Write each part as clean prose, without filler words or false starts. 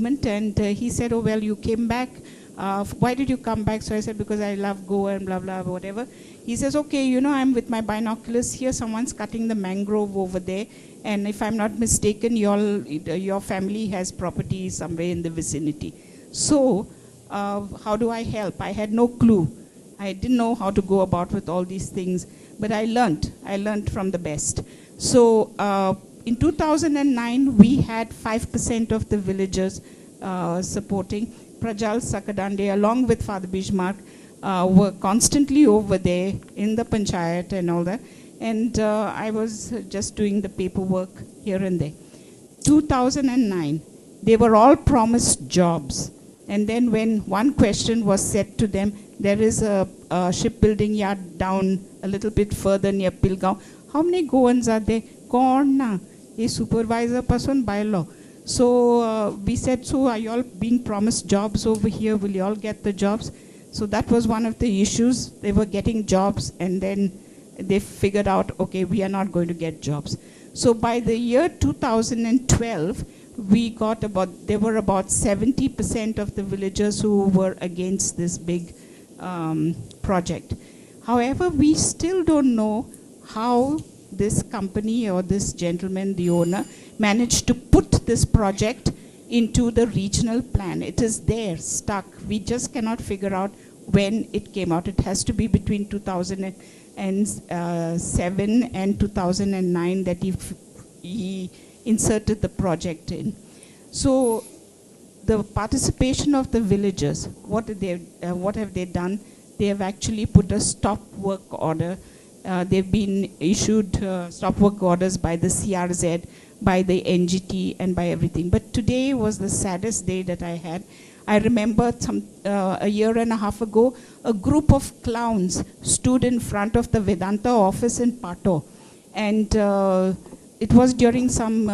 government, and he said, oh, well, you came back. Why did you come back? So I said, because I love Goa and blah, blah, whatever. He says, okay, you know, I'm with my binoculars here. Someone's cutting the mangrove over there. And if I'm not mistaken, your family has property somewhere in the vicinity. So how do I help? I had no clue. I didn't know how to go about with all these things. But I learned from the best. So in 2009, we had 5% of the villagers supporting. Prajal Sakadande, along with Father Bismarck, were constantly over there in the panchayat and all that. And I was just doing the paperwork here and there. 2009, they were all promised jobs. And then when one question was said to them, there is a shipbuilding yard down a little bit further near Pilgaon. How many Goans are there? Korna, a supervisor person by law. So we said, so are you all being promised jobs over here? Will you all get the jobs? So that was one of the issues. They were getting jobs, and then they figured out, okay, we are not going to get jobs. So by the year 2012, there were about 70% of the villagers who were against this big project. However, we still don't know how this company or this gentleman, the owner, managed to put this project into the regional plan. It is there, stuck. We just cannot figure out when it came out. It has to be between 2007 and 2009 that he inserted the project in. So the participation of the villagers, what have they done? They have actually put a stop work order. They've been issued stop work orders by the CRZ, by the NGT, and by everything. But today was the saddest day that I had. I remember a year and a half ago, a group of clowns stood in front of the Vedanta office in Pato. And it was during some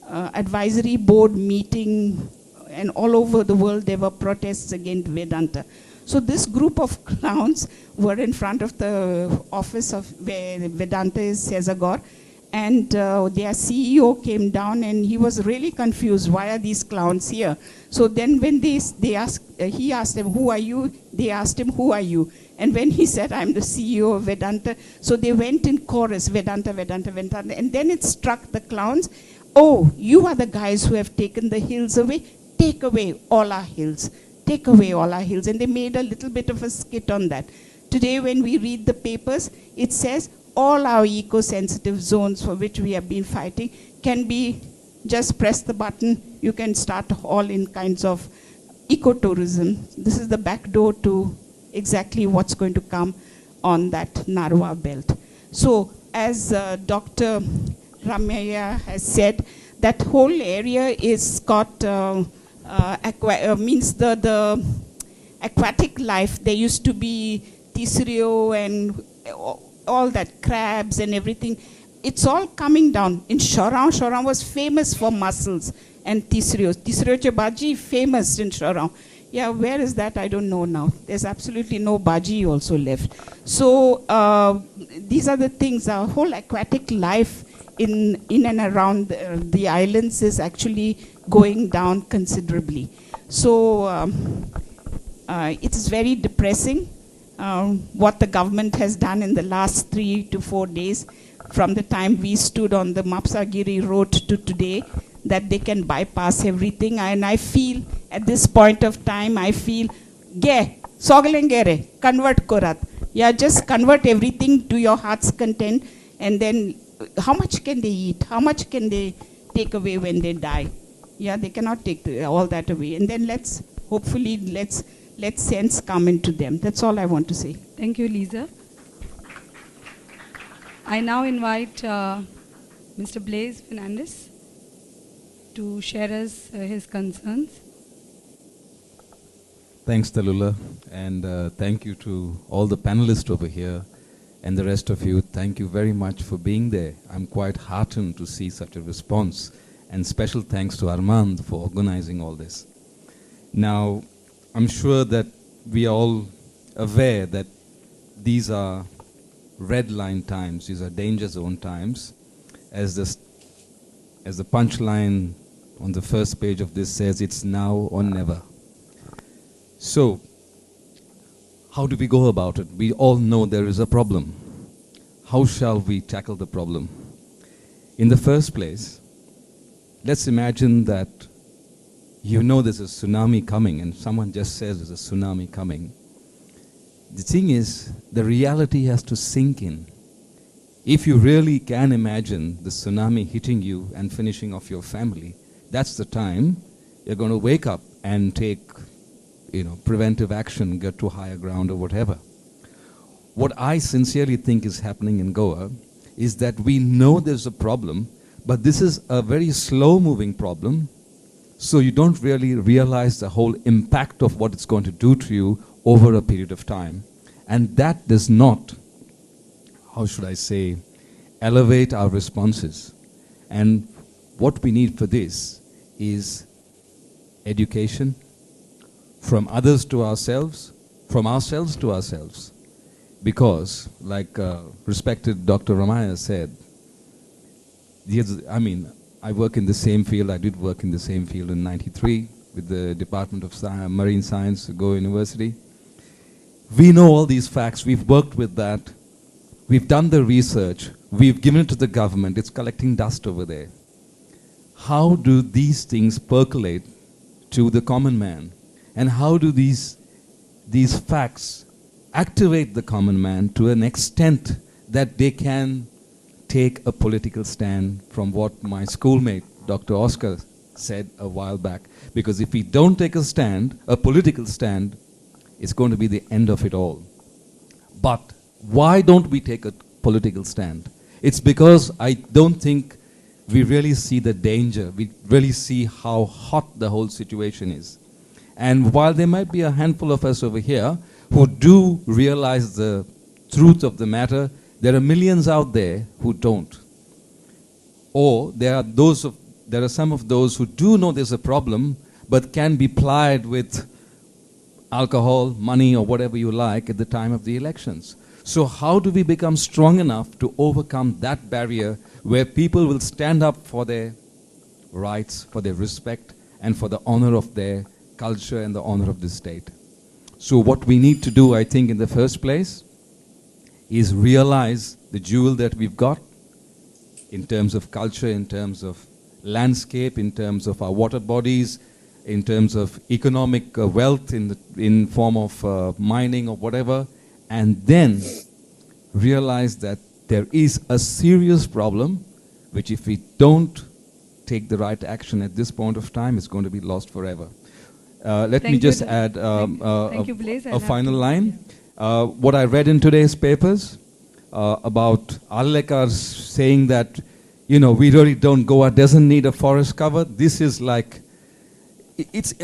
advisory board meeting, and all over the world there were protests against Vedanta. So this group of clowns were in front of the office of where Vedanta is, Sezagor, and their CEO came down, and he was really confused. Why are these clowns here? So then when he asked them, who are you? They asked him, who are you? And when he said, I'm the CEO of Vedanta, so they went in chorus, Vedanta, Vedanta, Vedanta. And then it struck the clowns, oh, you are the guys who have taken the hills away. Take away all our hills. Take away all our hills. And they made a little bit of a skit on that. Today when we read the papers, it says all our eco-sensitive zones for which we have been fighting can be, just press the button, you can start all in kinds of ecotourism. This is the back door to exactly what's going to come on that Narwa belt. So as Dr. Ramaya has said, that whole area is got means the aquatic life. There used to be tisrio and all that, crabs and everything. It's all coming down. In Shorround, Shorround was famous for mussels and tisrio. Tisrio Chabaji, famous in Shorround. Yeah, where is that? I don't know now. There's absolutely no Baji also left. So these are the things. Our whole aquatic life in and around the islands is actually going down considerably. So it is very depressing what the government has done in the last 3 to 4 days, from the time we stood on the Mapsagiri road to today, that they can bypass everything. And I feel, at this point of time, I feel, convert korat. Yeah, just convert everything to your heart's content, and then how much can they eat? How much can they take away when they die? Yeah, they cannot take all that away. And then hopefully let sense come into them. That's all I want to say. Thank you, Lisa. I now invite Mr. Blaise Fernandez to share his concerns. Thanks, Talula, and thank you to all the panelists over here and the rest of you. Thank you very much for being there. I'm quite heartened to see such a response, and special thanks to Armand for organizing all this. Now, I'm sure that we are all aware that these are red line times, these are danger zone times. As the punchline on the first page of this says it's now or never. So, how do we go about it? We all know there is a problem. How shall we tackle the problem? In the first place, let's imagine that you know there's a tsunami coming and someone just says there's a tsunami coming. The thing is, the reality has to sink in. If you really can imagine the tsunami hitting you and finishing off your family, that's the time you're going to wake up and take, preventive action, get to higher ground or whatever. What I sincerely think is happening in Goa is that we know there's a problem, but this is a very slow-moving problem, so you don't really realize the whole impact of what it's going to do to you over a period of time. And that does not, how should I say, elevate our responses. And what we need for this is education from others to ourselves, from ourselves to ourselves. Because, like respected Dr. Ramaya said, I work in the same field, I did work in the same field in '93 with the Department of Marine Science at Goa University. We know all these facts, we've worked with that, we've done the research, we've given it to the government, it's collecting dust over there. How do these things percolate to the common man? And how do these facts activate the common man to an extent that they can take a political stand, from what my schoolmate, Dr. Oscar, said a while back? Because if we don't take a stand, a political stand, it's going to be the end of it all. But why don't we take a political stand? It's because I don't think we really see the danger. We really see how hot the whole situation is. And while there might be a handful of us over here who do realize the truth of the matter, there are millions out there who don't. Or there are some of those who do know there's a problem, but can be plied with alcohol, money, or whatever you like at the time of the elections. So how do we become strong enough to overcome that barrier where people will stand up for their rights, for their respect, and for the honor of their culture and the honor of the state? So what we need to do, I think, in the first place, is realize the jewel that we've got in terms of culture, in terms of landscape, in terms of our water bodies, in terms of economic wealth in form of mining or whatever, and then realize that there is a serious problem which, if we don't take the right action at this point of time, is going to be lost forever. Let me just add a final line. What I read in today's papers about Alekar saying that, we really don't, Goa doesn't need a forest cover. This is like,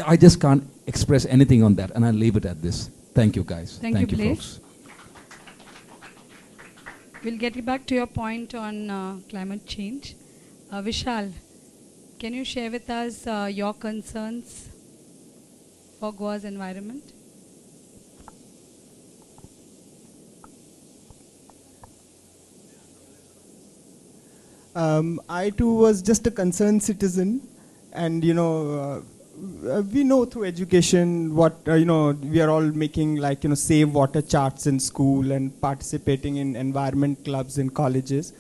I just can't express anything on that, and I'll leave it at this. Thank you, guys. Thank you, folks. We'll get back to your point on climate change. Vishal, can you share with us your concerns for Goa's environment? I too was just a concerned citizen, and we know through education what we are all making, like save water charts in school and participating in environment clubs in colleges.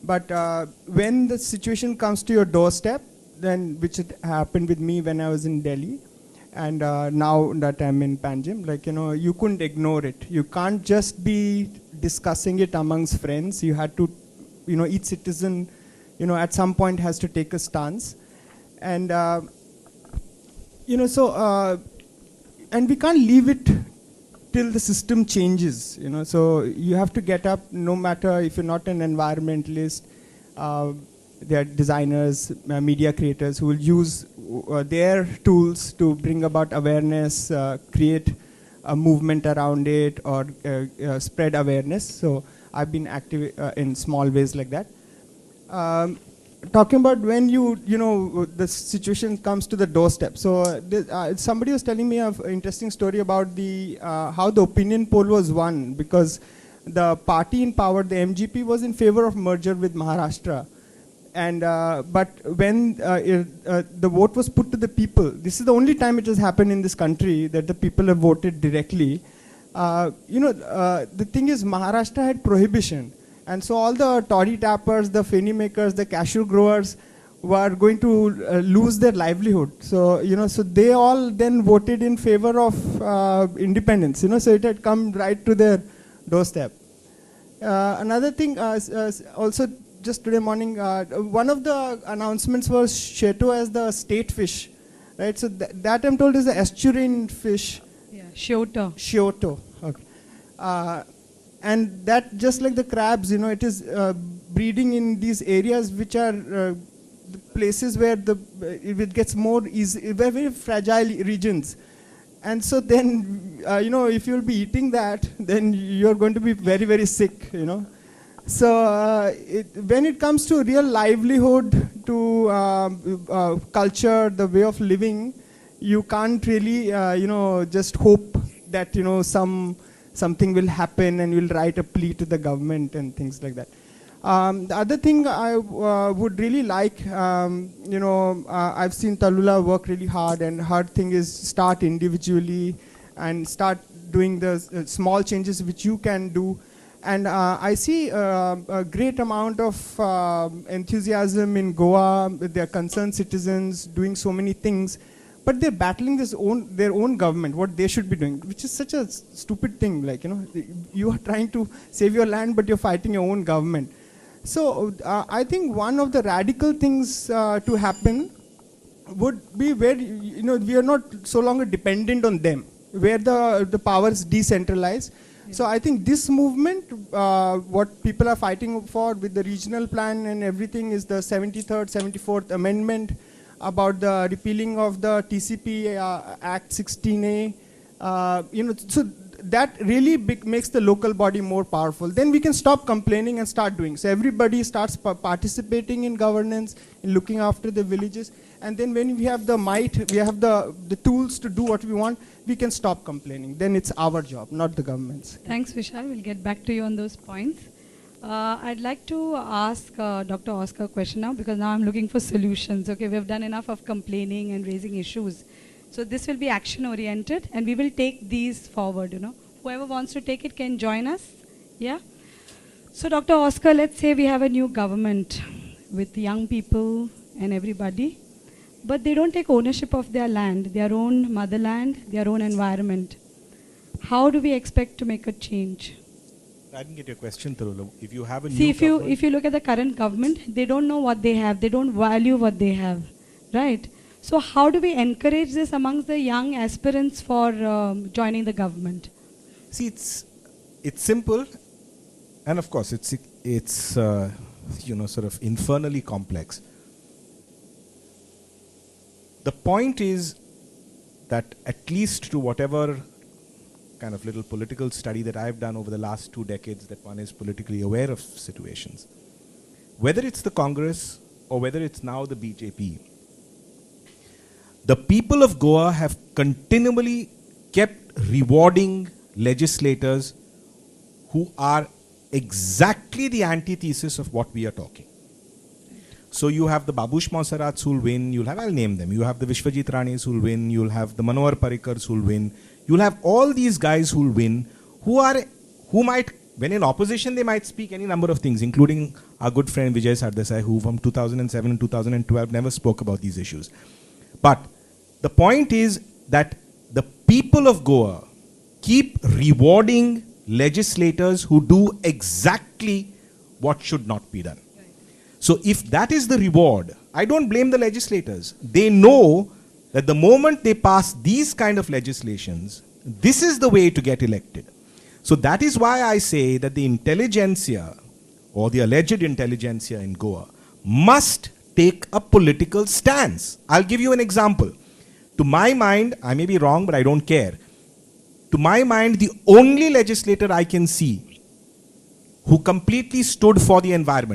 But when the situation comes to your doorstep, then, which had happened with me when I was in Delhi, and now that I'm in Panjim, you couldn't ignore it. You can't just be discussing it amongst friends. You had to, each citizen, at some point has to take a stance. And, and we can't leave it till the system changes, So you have to get up, no matter if you're not an environmentalist. There are designers, media creators who will use their tools to bring about awareness, create a movement around it, or spread awareness. So I've been active in small ways like that. Talking about when the situation comes to the doorstep. So somebody was telling me an interesting story about how the opinion poll was won, because the party in power, the MGP, was in favor of merger with Maharashtra. And but when the vote was put to the people, this is the only time it has happened in this country that the people have voted directly. The thing is, Maharashtra had prohibition, and so all the toddy tappers, the feni makers, the cashew growers were going to lose their livelihood. So so they all then voted in favor of independence. So it had come right to their doorstep. Another thing, also just today morning, one of the announcements was Sheto as the state fish, right? So that I'm told is the estuarine fish. Yeah, Shoto. Shoto. Okay. And that, just like the crabs, it is breeding in these areas which are the places where it gets more easy, very, very fragile regions. And so then, if you'll be eating that, then you're going to be very, very sick, So when it comes to real livelihood, to culture, the way of living, you can't really, just hope that, something will happen and you'll write a plea to the government and things like that. The other thing I would really like, I've seen Talula work really hard, and her thing is start individually and start doing the small changes which you can do. And I see a great amount of enthusiasm in Goa. They're concerned citizens doing so many things, but they're battling their own government, what they should be doing, which is such a stupid thing. Like, you are trying to save your land, but you're fighting your own government. So I think one of the radical things to happen would be where we are not so longer dependent on them, where the power is decentralized. Yeah. So I think this movement, what people are fighting for with the regional plan and everything, is the 73rd, 74th Amendment about the repealing of the TCP Act 16A. So that really makes the local body more powerful. Then we can stop complaining and start doing. So everybody starts participating in governance, in looking after the villages. And then when we have the might, we have the tools to do what we want, we can stop complaining. Then it's our job, not the government's. Thanks, Vishal. We'll get back to you on those points. I'd like to ask Dr. Oscar a question now, because now I'm looking for solutions. Okay, we've done enough of complaining and raising issues. So this will be action-oriented, and we will take these forward, Whoever wants to take it can join us. Yeah? So Dr. Oscar, let's say we have a new government with young people and everybody, but they don't take ownership of their land, their own motherland, their own environment. How do we expect to make a change? I didn't get your question, Tarula. If you have a See, new if you look at the current government, they don't know what they have. They don't value what they have, right? So how do we encourage this amongst the young aspirants for joining the government? See, it's simple, and of course it's sort of infernally complex. The point is that, at least to whatever kind of little political study that I've done over the last 2 decades, that one is politically aware of situations, whether it's the Congress or whether it's now the BJP, the people of Goa have continually kept rewarding legislators who are exactly the antithesis of what we are talking. So you have the Babush Mausarats who will win, you'll have, I'll name them, you have the Vishwajit Ranis who will win, you'll have the Manohar Parrikars who will win, you'll have all these guys who will win, who might, when in opposition, they might speak any number of things, including our good friend Vijay Sardesai, who from 2007 and 2012 never spoke about these issues. But the point is that the people of Goa keep rewarding legislators who do exactly what should not be done. Right. So if that is the reward, I don't blame the legislators. They know that the moment they pass these kind of legislations, this is the way to get elected. So that is why I say that the intelligentsia, or the alleged intelligentsia in Goa, must take a political stance. I'll give you an example. To my mind, I may be wrong, but I don't care. To my mind, the only legislator I can see who completely stood for the environment,